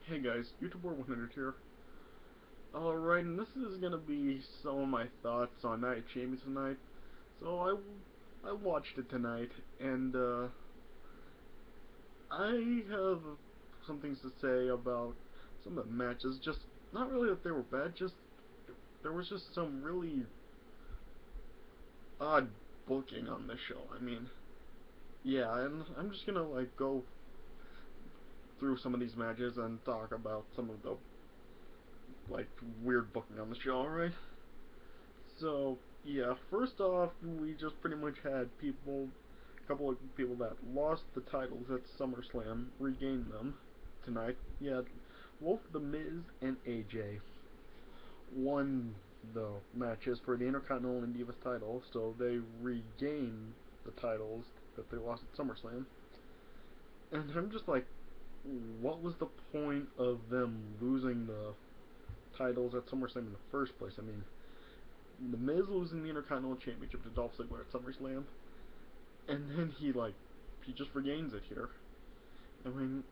Hey guys, YouTuber 100 here. Alright, and this is gonna be some of my thoughts on Night of Champions tonight. So I watched it tonight, and I have some things to say about some of the matches. Just not really that they were bad, just there was just some really odd booking on the show. I mean, yeah, and I'm just gonna like go through some of these matches and talk about some of the like weird booking on the show. Alright. So, yeah, first off, we just pretty much had a couple of people that lost the titles at SummerSlam regain them tonight. Yeah, both The Miz and AJ won the matches for the Intercontinental and Divas title, so they regained the titles that they lost at SummerSlam. And I'm just like, what was the point of them losing the titles at SummerSlam in the first place? I mean, The Miz losing the Intercontinental Championship to Dolph Ziggler at SummerSlam, and then he just regains it here. I mean,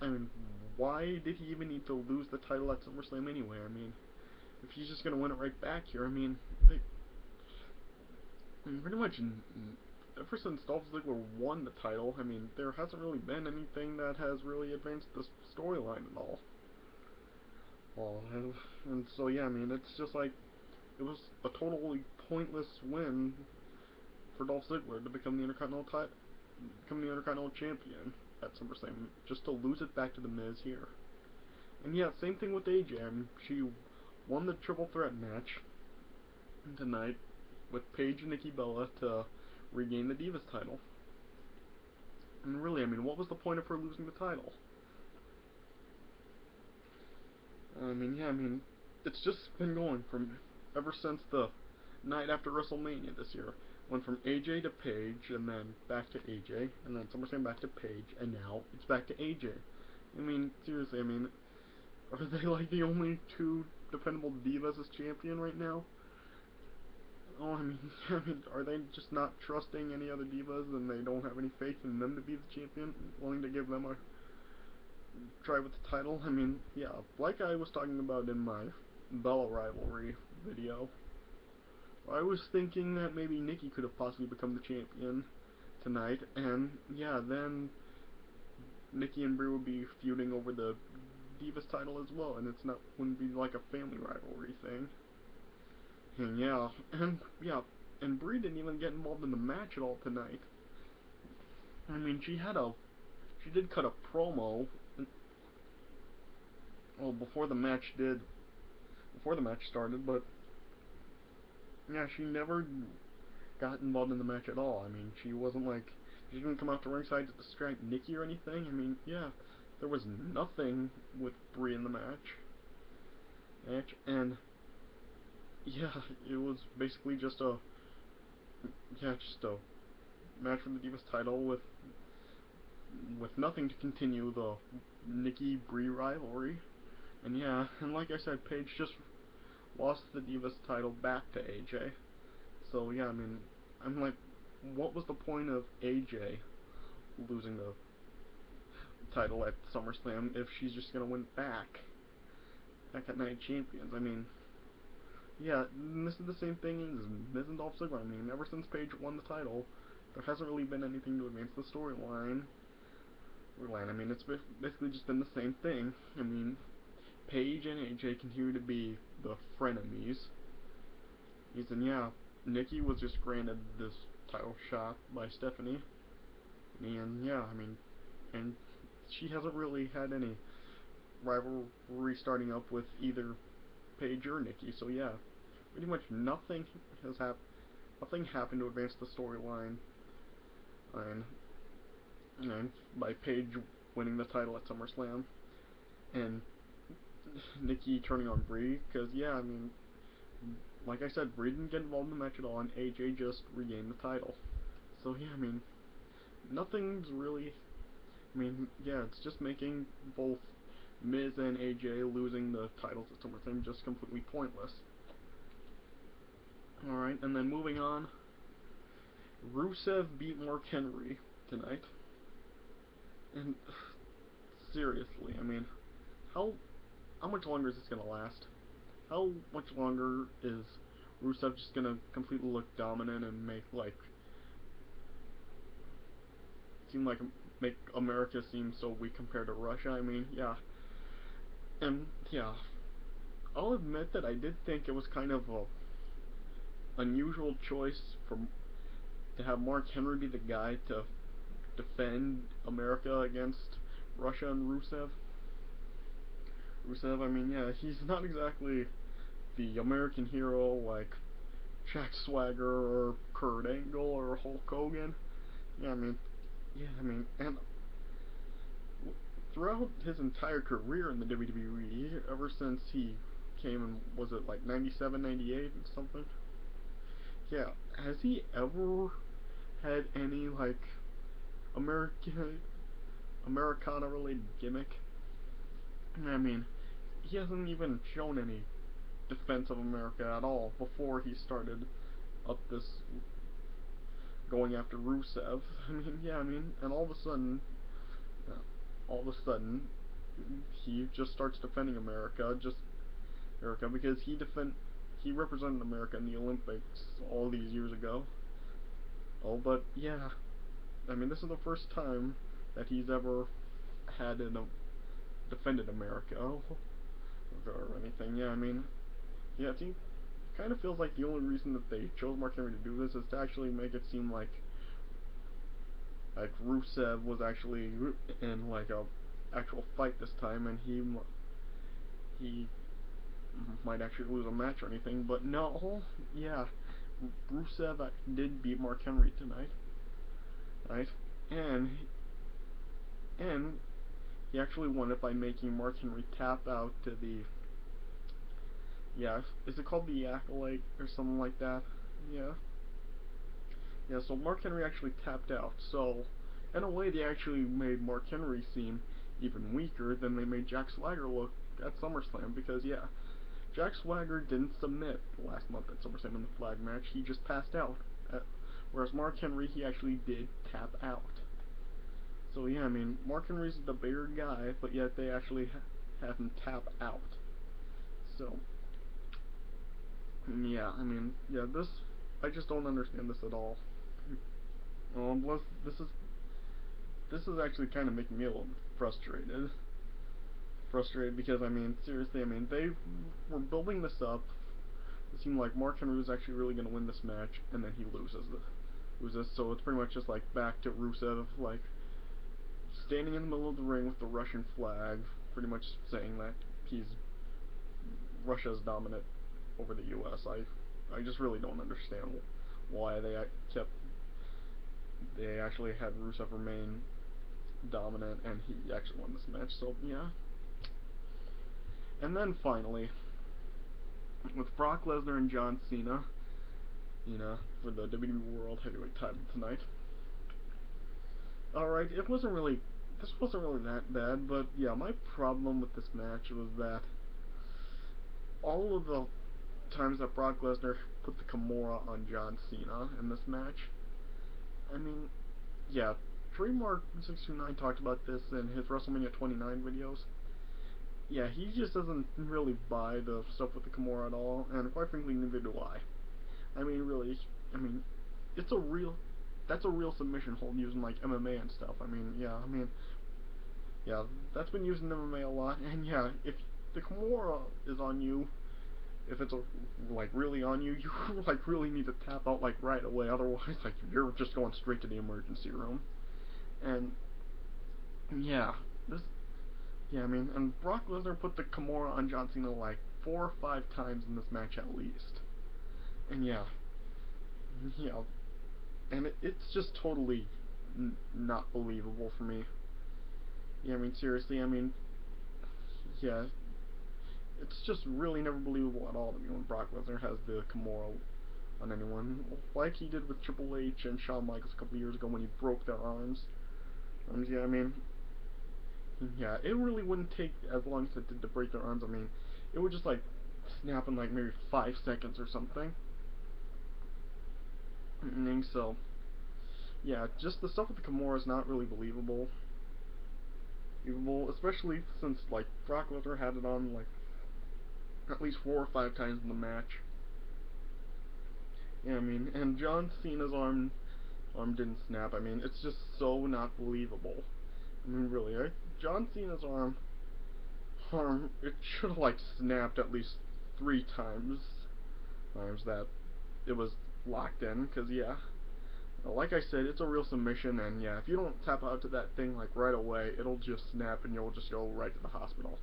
I mean, why did he even need to lose the title at SummerSlam anyway? I mean, if he's just gonna win it right back here, I mean, pretty much ever since Dolph Ziggler won the title, I mean, there hasn't really been anything that has really advanced the storyline at all. Well, and so yeah, I mean, it's just like it was a totally pointless win for Dolph Ziggler to become the Intercontinental Champion at SummerSlam, just to lose it back to The Miz here. And yeah, same thing with AJ. I mean, she won the triple threat match tonight with Paige and Nikki Bella to regain the Divas title. And really, I mean, what was the point of her losing the title? I mean, yeah, I mean, it's just been going from ever since the night after WrestleMania this year. Went from AJ to Paige, and then back to AJ, and then SummerSlam back to Paige, and now it's back to AJ. I mean, seriously, I mean, are they like the only two dependable divas as champion right now? Oh, I mean, I mean, are they just not trusting any other divas, and they don't have any faith in them to be the champion, willing to give them a try with the title? I mean, yeah, like I was talking about in my Bella rivalry video, I was thinking that maybe Nikki could have possibly become the champion tonight, and yeah, then Nikki and Brie would be feuding over the Divas title as well, and wouldn't be like a family rivalry thing. And and Brie didn't even get involved in the match at all tonight. I mean, she did cut a promo, well, before the match started, but yeah, she never got involved in the match at all. I mean, she didn't come out to ringside to distract Nikki or anything. I mean, yeah, there was nothing with Brie in the and yeah, it was basically just a match for the Divas title with nothing to continue the Nikki Brie rivalry. And yeah, and like I said, Paige just lost the Divas title back to AJ. So yeah, I mean, I'm like, what was the point of AJ losing the title at SummerSlam if she's just gonna win back at Night Champions? I mean, yeah, this is the same thing as Miz and Dolph Ziggler. I mean, ever since Paige won the title, there hasn't really been anything to advance the storyline. I mean, it's basically just been the same thing. I mean, Paige and AJ continue to be the frenemies. And yeah, Nikki was just granted this title shot by Stephanie. And yeah, I mean, and she hasn't really had any rivalry starting up with either Paige or Nikki. So yeah, pretty much nothing happened to advance the storyline. And, and by Paige winning the title at SummerSlam and Nikki turning on Brie, because yeah, I mean, like I said, Brie didn't get involved in the match at all, and AJ just regained the title. So yeah, I mean, nothing's really. I mean, yeah, it's just making both Miz and AJ losing the titles at SummerSlam just completely pointless. Alright, and then moving on, Rusev beat Mark Henry tonight. And seriously, I mean, how how much longer is this gonna last? How much longer is Rusev just gonna completely look dominant and seem like make America seem so weak compared to Russia? I mean, yeah, and yeah, I'll admit that I did think it was kind of a unusual choice for to have Mark Henry be the guy to defend America against Russia and Rusev. Rusev, I mean, yeah, he's not exactly the American hero like Jack Swagger or Kurt Angle or Hulk Hogan. Yeah, I mean, and throughout his entire career in the WWE, ever since he came in, was it like 97, 98 or something? Yeah, has he ever had any like American Americana related gimmick? I mean, he hasn't even shown any defense of America at all before he started up this going after Rusev. I mean, yeah, I mean, and uh, all of a sudden, he just starts defending America because he represented America in the Olympics all these years ago. Oh, but yeah, I mean, this is the first time that he's ever had defended America or anything. Yeah, I mean, yeah, it kind of feels like the only reason that they chose Mark Henry to do this is to actually make it seem like Rusev was actually in like a actual fight this time, and he might actually lose a match or anything. But no, yeah, Rusev did beat Mark Henry tonight, right? And and he actually won it by making Mark Henry tap out to the yeah, is it called the Acolyte or something like that? Yeah. Yeah, so Mark Henry actually tapped out. So, in a way, they actually made Mark Henry seem even weaker than they made Jack Swagger look at SummerSlam. Because, yeah, Jack Swagger didn't submit last month at SummerSlam in the flag match. He just passed out. Whereas Mark Henry, he actually did tap out. So, yeah, I mean, Mark Henry's the bigger guy, but yet they actually have him tap out. So, yeah, I mean, yeah, I just don't understand this at all. Plus, this is actually kind of making me a little frustrated. Frustrated because, I mean, seriously, I mean, they were building this up. It seemed like Mark Henry was actually really going to win this match, and then he loses. So it's pretty much just like back to Rusev, like standing in the middle of the ring with the Russian flag, pretty much saying that he's Russia's dominant over the U.S. I just really don't understand why kept they actually had Rusev remain dominant, and he actually won this match. So yeah. And then finally, with Brock Lesnar and John Cena, for the WWE World Heavyweight title tonight. Alright, this wasn't really that bad, but yeah, my problem with this match was that all of the times that Brock Lesnar put the Kimura on John Cena in this match, I mean, yeah, Trademark629 talked about this in his WrestleMania 29 videos. Yeah, he just doesn't really buy the stuff with the Kimura at all, and quite frankly, neither do I. I mean, really, I mean, it's a real, that's a real submission hold using like MMA and stuff. Yeah, that's been used in MMA a lot, and yeah, if the Kimura is on you, if it's like really on you, you like really need to tap out like right away. Otherwise, like you're just going straight to the emergency room. And yeah, this yeah, I mean, and Brock Lesnar put the Kimura on John Cena like 4 or 5 times in this match at least. And yeah, and it's just totally not believable for me. Yeah, I mean, seriously, I mean, yeah, it's just really never believable at all to me when Brock Lesnar has the Kimura on anyone, like he did with Triple H and Shawn Michaels a couple years ago when he broke their arms. Yeah, I mean, yeah, it really wouldn't take as long as it did to break their arms. I mean, it would just like snap in like maybe 5 seconds or something. So, yeah, just the stuff with the Kimura is not really believable. Well, especially since like Brock Lesnar had it on like at least 4 or 5 times in the match. Yeah, I mean, and John Cena's arm didn't snap. I mean, it's just so not believable. I mean, really, John Cena's arm, it should have like snapped at least 3 times. Times that it was locked in, because yeah, like I said, it's a real submission, and yeah, if you don't tap out to that thing like right away, it'll just snap and you'll just go right to the hospital.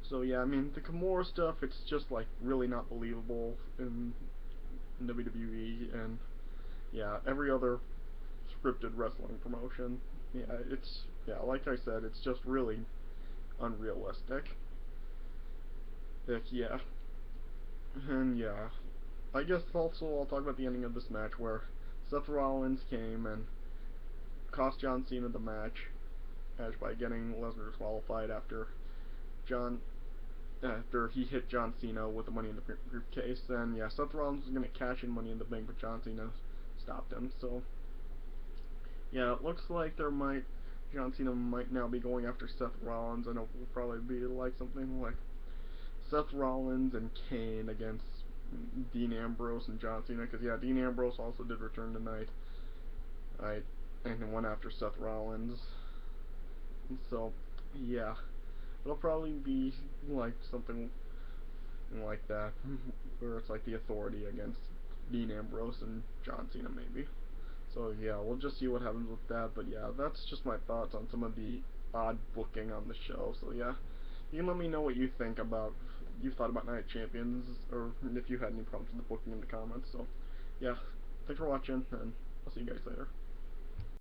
So yeah, I mean, the Kimura stuff, it's just like really not believable in WWE, and yeah, every other scripted wrestling promotion, yeah, it's, yeah, like I said, it's just really unrealistic. Yeah, and yeah, I guess also I'll talk about the ending of this match where Seth Rollins came and cost John Cena the match by getting Lesnar disqualified John after he hit John Cena with the Money in the briefcase. And yeah, Seth Rollins was gonna cash in Money in the Bank, but John Cena stopped him. So yeah, it looks like John Cena might now be going after Seth Rollins, and it will probably be like something like Seth Rollins and Kane against Dean Ambrose and John Cena, because yeah, Dean Ambrose also did return tonight. I and went after Seth Rollins. So yeah, it'll probably be like something like that, where it's like the Authority against Dean Ambrose and John Cena maybe. So yeah, we'll just see what happens with that. But yeah, that's just my thoughts on some of the odd booking on the show. So yeah, you can let me know what you think about you thought about Night Champions, or if you had any problems with the booking in the comments. So yeah, thanks for watching, and I'll see you guys later.